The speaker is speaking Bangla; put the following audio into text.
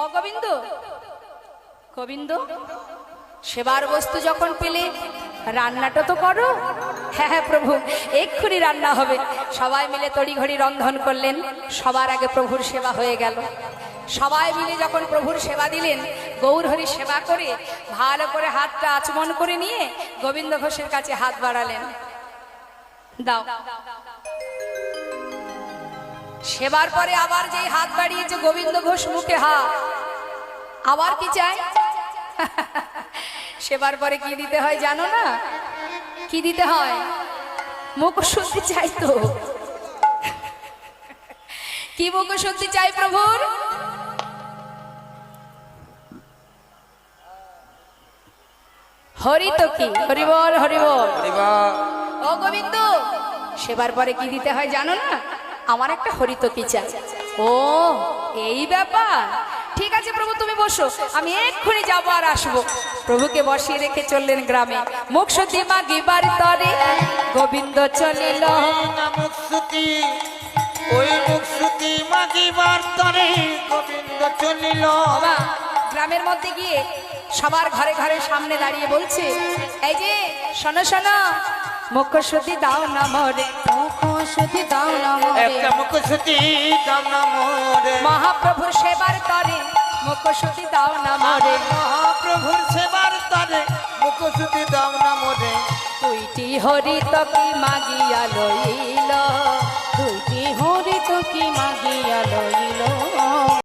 অগোবিন্দ গোবিন্দ, সেবার বস্তু যখন পেলে রান্নাটা তো করো। হ্যাঁ হ্যাঁ প্রভু, এক্ষুনি রান্না হবে। সবাই মিলে তড়িঘড়ি রন্ধন করলেন। সবার আগে প্রভুর সেবা হয়ে গেল। সবাই মিলে যখন প্রভুর সেবা দিলেন, গৌরহরি সেবা করে ভালো করে হাতটা আচমন করে নিয়ে গোবিন্দ ঘোষের কাছে হাত বাড়ালেন। দাও। সেবার পরে আবার যেই হাত বাড়িয়েছে গোবিন্দ ঘোষ মুখে হাত, আবার কি চাই? সেবার পরে কি দিতে হয় জানো না? কি দিতে হয়? মুখশুদ্ধি চাই তো। কি মুখশুদ্ধি চাই প্রভুর? হরি তো কি, হরি বল হরি বল। ও গোবিন্দ, সেবার পরে কি দিতে হয় জানো না? আমার একটা হরিতকি চাই। ও এই ব্যাপার, ঠিক আছে প্রভু তুমি বসো, আমি এক্ষুনি যাবো আর আসবো। প্রভুকে বসিয়ে রেখে চললেন গ্রামে। মুখশুদ্ধি মাগিবার তরে গোবিন্দ চলিল। মুখশুদ্ধি, ওই মুখশুদ্ধি মাগিবার তরে গোবিন্দ চলিল। বাবা গ্রামের মধ্যে গিয়ে সবার ঘরে ঘরে সামনে দাঁড়িয়ে বলছে, এই যে শোনো শোনো, মুখশুদ্ধি দাও না মোরে, মুখশুদ্ধি দাও না মোরে, একটা মুখশুদ্ধি দাও না মোরে। মহাপ্রভুর সেবার তরে মুখশুদ্ধি দাও না মোরে, মহাপ্রভুর সেবার তরে মুখশুদ্ধি দাও না মোরে। দুইটি হরিতকি মাগিয়া লইল, দুইটি হরিতকি মাগিয়া লইল।